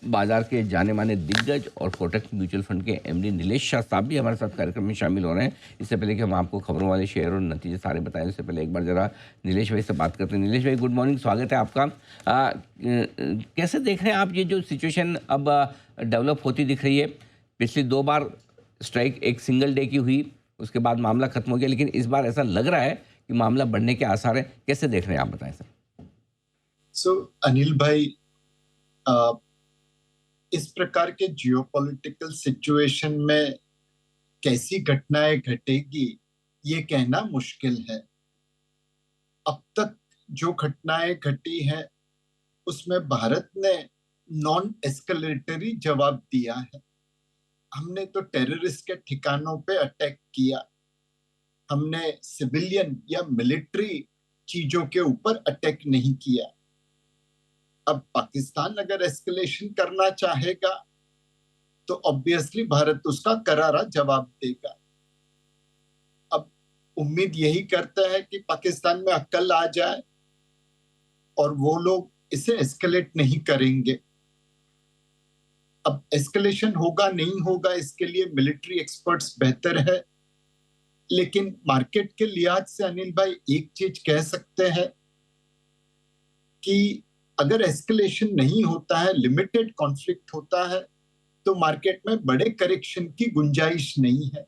बाजार के जाने माने दिग्गज और कोटक म्यूचुअल फंड के एमडी नीलेश शाह साहब भी हमारे साथ कार्यक्रम में शामिल हो रहे हैं। इससे पहले कि हम आपको खबरों वाले शेयर और नतीजे सारे बताएं, उससे पहले एक बार जरा नीलेश भाई से बात करते हैं। नीलेश भाई, गुड मॉर्निंग, स्वागत है आपका। कैसे देख रहे हैं आप ये जो सिचुएशन अब डेवलप होती दिख रही है? पिछली 2 बार स्ट्राइक एक सिंगल डे की हुई, उसके बाद मामला खत्म हो गया, लेकिन इस बार ऐसा लग रहा है कि मामला बढ़ने के आसार हैं। कैसे देख रहे हैं आप, बताएं सर। अनिल भाई, इस प्रकार के जियोपॉलिटिकल सिचुएशन में कैसी घटनाएं घटेगी ये कहना मुश्किल है। अब तक जो घटनाएं घटी हैं उसमें भारत ने नॉन एस्केलेटरी जवाब दिया है। हमने तो टेररिस्ट के ठिकानों पे अटैक किया, हमने सिविलियन या मिलिट्री चीजों के ऊपर अटैक नहीं किया। अब पाकिस्तान अगर एस्केलेशन करना चाहेगा तो ऑब्वियसली भारत उसका करारा जवाब देगा। अब उम्मीद यही करता है कि पाकिस्तान में अक्ल आ जाए और वो लोग इसे एस्केलेट नहीं करेंगे। अब एस्केलेशन होगा नहीं होगा इसके लिए मिलिट्री एक्सपर्ट्स बेहतर है, लेकिन मार्केट के लिहाज से अनिल भाई एक चीज कह सकते हैं कि अगर एस्केलेशन नहीं होता है, लिमिटेड कॉन्फ्लिक्ट होता है, तो मार्केट में बड़े करेक्शन की गुंजाइश नहीं है।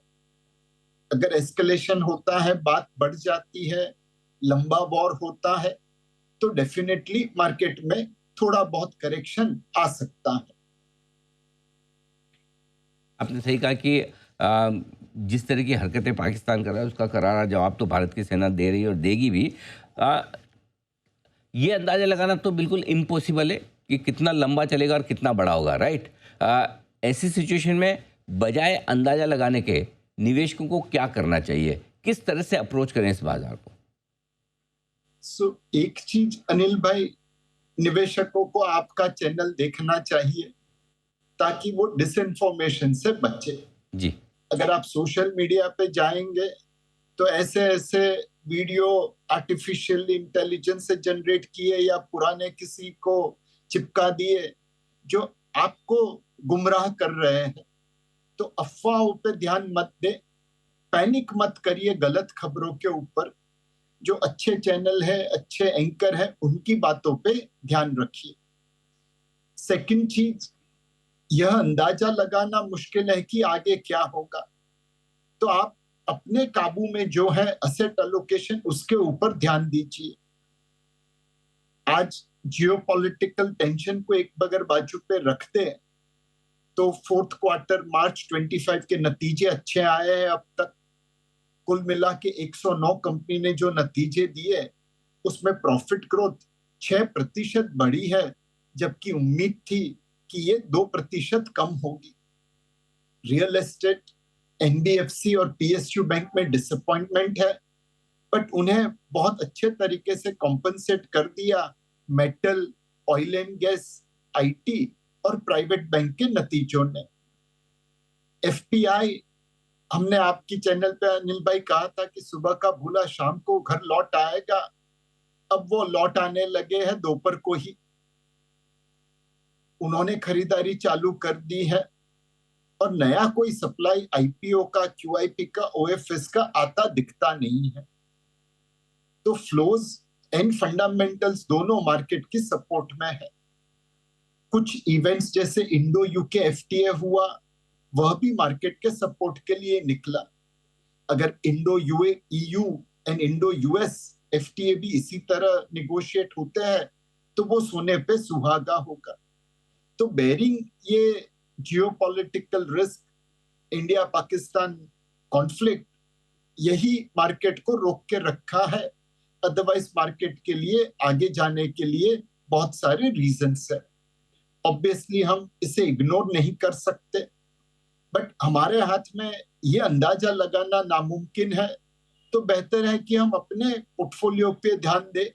अगर एस्केलेशन होता है, बात बढ़ जाती है, लंबा वॉर होता है, तो डेफिनेटली मार्केट में थोड़ा बहुत करेक्शन आ सकता है। आपने सही कहा कि जिस तरह की हरकतें पाकिस्तान कर रहा है उसका करारा जवाब तो भारत की सेना दे रही है और देगी भी। ये अंदाज़ा लगाना तो बिल्कुल इम्पॉसिबल है कि कितना लंबा चलेगा और कितना बड़ा होगा, राइट? ऐसी सिचुएशन में बजाय अंदाज़ा लगाने के निवेशकों को क्या करना चाहिए, किस तरह से अप्रोच करें इस बाजार को? एक चीज अनिल भाई, निवेशकों को आपका चैनल देखना चाहिए ताकि वो डिसइंफॉर्मेशन से बचे। जी, अगर आप सोशल मीडिया पे जाएंगे तो ऐसे ऐसे वीडियो आर्टिफिशियल इंटेलिजेंस से जनरेट किए या पुराने किसी को चिपका दिए जो आपको गुमराह कर रहे हैं। तो अफवाहों पे ध्यान मत दे, पैनिक मत करिए गलत खबरों के ऊपर। जो अच्छे चैनल है, अच्छे एंकर है, उनकी बातों पे ध्यान रखिए। सेकंड चीज, यह अंदाजा लगाना मुश्किल है कि आगे क्या होगा, तो आप अपने काबू में जो है असेट एलोकेशन उसके ऊपर ध्यान दीजिए। आज जियोपॉलिटिकल टेंशन को एक बगैर बाजू पे रखते हैं तो फोर्थ क्वार्टर मार्च 25 के नतीजे अच्छे आए हैं। अब तक कुल मिला के 109 कंपनी ने जो नतीजे दिए उसमें प्रॉफिट ग्रोथ 6% बढ़ी है, जबकि उम्मीद थी कि ये 2% कम होगी। रियल एस्टेट, एनबीएफसी और पीएसयू बैंक में डिसअपॉइंटमेंट है, बट उन्हें बहुत अच्छे तरीके से कॉम्पनसेट कर दिया metal, oil and gas, IT और प्राइवेट बैंक के नतीजों ने। एफपीआई, हमने आपकी चैनल पे अनिल भाई कहा था कि सुबह का भूला शाम को घर लौट आएगा, अब वो लौट आने लगे हैं दोपहर को ही। उन्होंने खरीदारी चालू कर दी है और नया कोई सप्लाई आईपीओ का, क्यूआईपी का, ओएफएस का आता दिखता नहीं है। तो फ्लोज एंड फंडामेंटल्स दोनों मार्केट की सपोर्ट में है। कुछ इवेंट्स जैसे इंडो यूके एफटीए हुआ, वह भी मार्केट के सपोर्ट के लिए निकला। अगर Indo UA EU and Indo US FTA भी इसी तरह निगोशिएट होते हैं तो वो सोने पे सुहागा होगा। तो बेरिंग ये geopolitical risk, India Pakistan conflict, यही मार्केट को रोक के रखा है। अदरवाइज मार्केट के लिए आगे जाने के लिए बहुत सारे रीजंस है। ऑब्वियसली हम इसे इग्नोर नहीं कर सकते, बट हमारे हाथ में ये अंदाजा लगाना नामुमकिन है। तो बेहतर है कि हम अपने पोर्टफोलियो पे ध्यान दें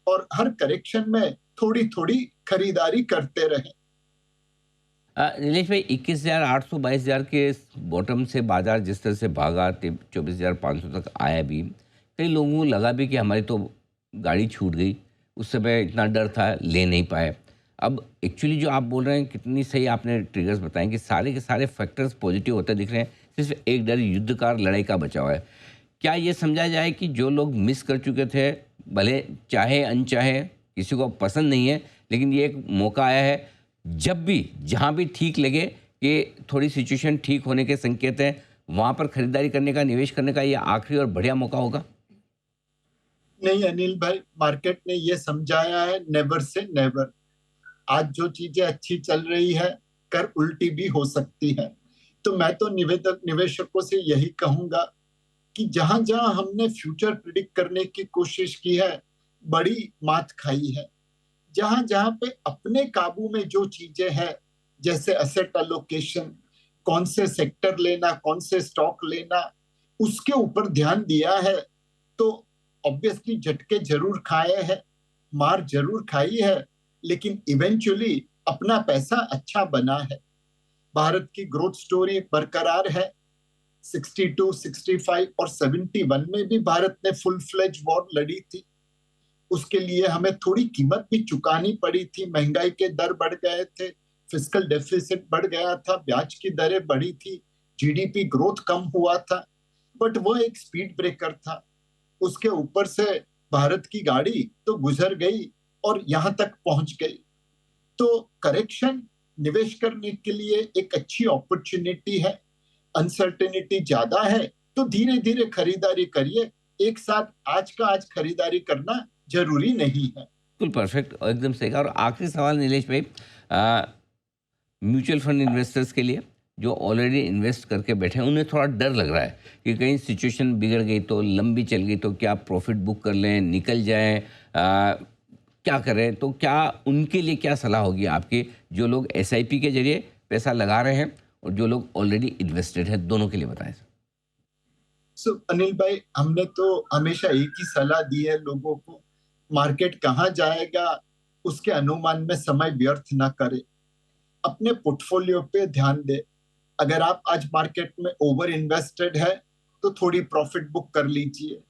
और हर करेक्शन में थोड़ी थोड़ी खरीदारी करते रहें। नीलेश भाई, 21,800 22,000 के बॉटम से बाजार जिस तरह से भागा 24,500 तक आया भी, कई लोगों को लगा भी कि हमारी तो गाड़ी छूट गई। उस समय इतना डर था, ले नहीं पाए। अब एक्चुअली जो आप बोल रहे हैं कितनी सही आपने ट्रिगर्स बताएं कि सारे के सारे फैक्टर्स पॉजिटिव होते दिख रहे हैं, सिर्फ एक डर युद्ध का और लड़ाई का बचा हुआ है। क्या ये समझा जाए कि जो लोग मिस कर चुके थे, भले चाहे अनचाहे, किसी को पसंद नहीं है, लेकिन ये एक मौका आया है, जब भी जहाँ भी ठीक लगे कि थोड़ी सिचुएशन ठीक होने के संकेत हैं, वहाँ पर खरीदारी करने का, निवेश करने का ये आखिरी और बढ़िया मौका होगा? नहीं अनिल भाई, मार्केट ने ये समझाया है नेवर से नेवर। आज जो चीजें अच्छी चल रही है, कर उल्टी भी हो सकती है। तो मैं तो निवेदक निवेशकों से यही कहूंगा कि जहां जहां हमने फ्यूचर प्रिडिक्ट करने की कोशिश की है, बड़ी मात खाई है। जहां जहां पे अपने काबू में जो चीजें हैं, जैसे एसेट एलोकेशन, कौन से सेक्टर लेना, कौन से स्टॉक लेना, उसके ऊपर ध्यान दिया है, तो ऑब्वियसली झटके जरूर खाए हैं, मार जरूर खाई है, लेकिन इवेंचुअली अपना पैसा अच्छा बना है। भारत की ग्रोथ स्टोरी बरकरार है। 62, 65 और 71 में भी भारत ने फुल फ्लेज वॉर लड़ी थी। उसके लिए हमें थोड़ी कीमत भी चुकानी पड़ी थी। महंगाई के दर बढ़ गए थे, फिस्कल डेफिसिट बढ़ गया था, ब्याज की दरें बढ़ी थी, जीडीपी ग्रोथ कम हुआ था, बट वो एक स्पीड ब्रेकर था। उसके ऊपर से भारत की गाड़ी तो गुजर गई और यहां तक पहुंच गई। तो करेक्शन निवेश करने के लिए एक अच्छी अपॉर्चुनिटी है। अनसर्टेनिटी ज्यादा है तो धीरे धीरे खरीदारी करिए, एक साथ आज का आज खरीदारी करना जरूरी नहीं है। बिल्कुल परफेक्ट और एकदम सही कहा। और आखिरी सवाल नीलेश भाई, म्यूचुअल फंड इन्वेस्टर्स के लिए जो ऑलरेडी इन्वेस्ट करके बैठे हैं, उन्हें थोड़ा डर लग रहा है कि कहीं सिचुएशन बिगड़ गई तो, लंबी चल गई तो क्या प्रॉफिट बुक कर लें, निकल जाएं, क्या करें? तो क्या उनके लिए क्या सलाह होगी आपकी, जो लोग एसआईपी के जरिए पैसा लगा रहे हैं और जो लोग ऑलरेडी इन्वेस्टेड हैं, दोनों के लिए बताएं सर। अनिल भाई, हमने तो हमेशा एक ही सलाह दी है लोगों को, मार्केट कहाँ जाएगा उसके अनुमान में समय व्यर्थ ना करे, अपने पोर्टफोलियो पे ध्यान दे। अगर आप आज मार्केट में ओवर इन्वेस्टेड है तो थोड़ी प्रॉफिट बुक कर लीजिए।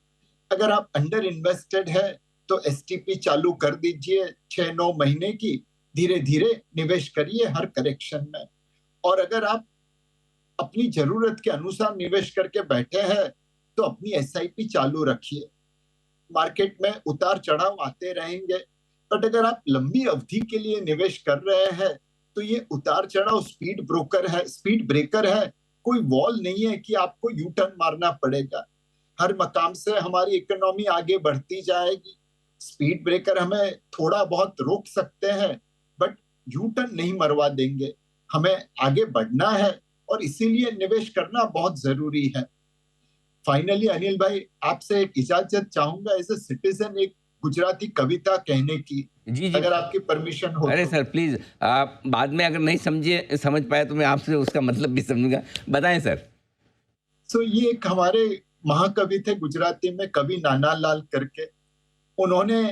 अगर आप अंडर इन्वेस्टेड है तो एसटीपी चालू कर दीजिए 6-9 महीने की, धीरे धीरे निवेश करिए हर करेक्शन में। और अगर आप अपनी जरूरत के अनुसार निवेश करके बैठे हैं तो अपनी एसआईपी चालू रखिए। मार्केट में उतार चढ़ाव आते रहेंगे, बट अगर आप लंबी अवधि के लिए निवेश कर रहे हैं तो ये उतार चढ़ाव स्पीड ब्रोकर है, स्पीड ब्रेकर है, कोई वॉल नहीं है कि आपको यू टर्न मारना पड़ेगा। हर मकाम से हमारी इकोनॉमी आगे बढ़ती जाएगी। स्पीड ब्रेकर हमें थोड़ा बहुत रोक सकते हैं, बट यू टर्न नहीं मरवा देंगे। हमें आगे बढ़ना है और इसीलिए निवेश करना बहुत जरूरी है। फाइनली अनिल भाई, आपसे एक इजाजत चाहूंगा एज ए सिटीजन, एक गुजराती कविता कहने की, जी जी। अगर आपकी परमिशन हो अरे तो। सर प्लीज़, आप बाद में अगर नहीं समझ पाए तो मैं आपसे उसका मतलब भी समझूंगा, बताएं सर। ये एक हमारे महाकवि थे गुजराती में, कवि नानालाल करके। उन्होंने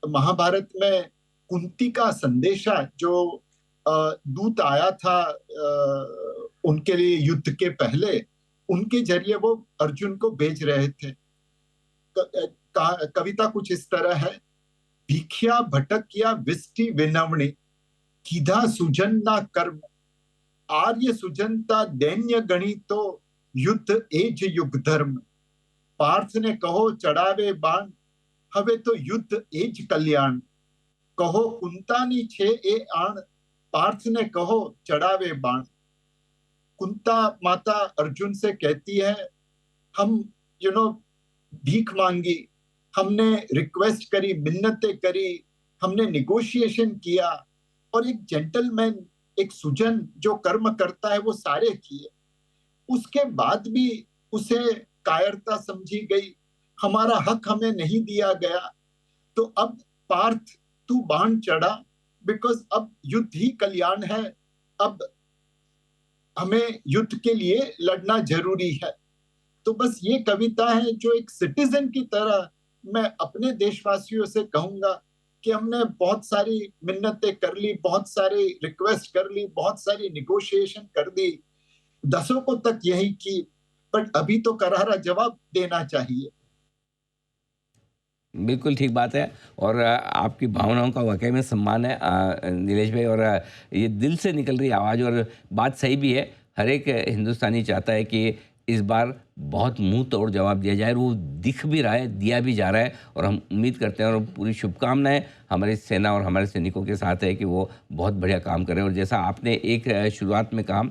महाभारत में कुंती का संदेशा, जो दूत आया था उनके लिए युद्ध के पहले, उनके जरिए वो अर्जुन को भेज रहे थे। कविता कुछ इस तरह है: भिख्या भटकिया विष्टि विनवणी, कीधा सुजन ना कर्म, आर्य सुजनता दैन्य गणितो, युद्ध एज युग धर्म। पार्थ ने कहो चढ़ावे बाण, હવે તો યુદ્ધ એ જ કલ્યાણ। કહો કુંતાની છે એ આણ, पार्थ ने कहो चढ़ावे बाण। कुंता माता अर्जुन से कहती है, हम भीख मांगी, हमने रिक्वेस्ट करी, मिन्नतें करी, हमने निगोशिएशन किया, और एक जेंटलमैन, एक सुजन जो कर्म करता है वो सारे किए, उसके बाद भी उसे कायरता समझी गई, हमारा हक हमें नहीं दिया गया। तो अब पार्थ तू बाण चढ़ा, बिकॉज अब युद्ध ही कल्याण है, अब हमें युद्ध के लिए लड़ना जरूरी है। तो बस ये कविता है जो एक सिटीजन की तरह मैं अपने देशवासियों से कहूंगा कि हमने बहुत सारी मिन्नतें कर ली, बहुत सारी रिक्वेस्ट कर ली, बहुत सारी निगोशिएशन कर दी, दशकों तक यही की, बट अभी तो करारा जवाब देना चाहिए। बिल्कुल ठीक बात है। और आपकी भावनाओं का वाक़ई में सम्मान है नीलेश भाई। और ये दिल से निकल रही आवाज़, और बात सही भी है। हर एक हिंदुस्तानी चाहता है कि इस बार बहुत मुँह तोड़ जवाब दिया जाए, और वो दिख भी रहा है, दिया भी जा रहा है। और हम उम्मीद करते हैं, और पूरी शुभकामनाएँ हमारी सेना और हमारे सैनिकों के साथ है कि वो बहुत बढ़िया काम करें। और जैसा आपने एक शुरुआत में कहा,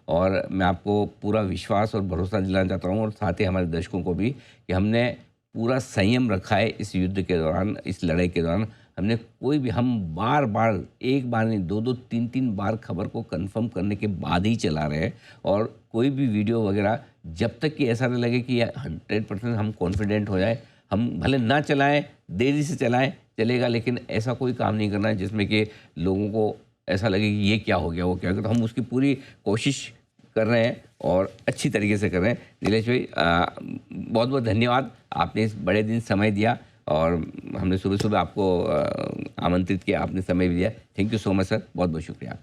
और मैं आपको पूरा विश्वास और भरोसा दिलाना चाहता हूँ, और साथ ही हमारे दर्शकों को भी, कि हमने पूरा संयम रखा है इस युद्ध के दौरान, इस लड़ाई के दौरान। हमने कोई भी, हम बार-बार, एक बार नहीं, 2-2 3-3 बार खबर को कन्फर्म करने के बाद ही चला रहे हैं। और कोई भी वीडियो वगैरह, जब तक कि ऐसा न लगे कि 100% हम कॉन्फिडेंट हो जाए, हम भले ना चलाएँ, देरी से चलाएँ, चलेगा, लेकिन ऐसा कोई काम नहीं करना है जिसमें कि लोगों को ऐसा लगे कि ये क्या हो गया, वो क्या हो गया। तो हम उसकी पूरी कोशिश कर रहे हैं, और अच्छी तरीके से कर रहे हैं। नीलेश भाई, बहुत बहुत धन्यवाद, आपने इस बड़े दिन समय दिया, और हमने सुबह सुबह आपको आमंत्रित किया, आपने समय भी दिया। Thank you so much sir, बहुत बहुत शुक्रिया।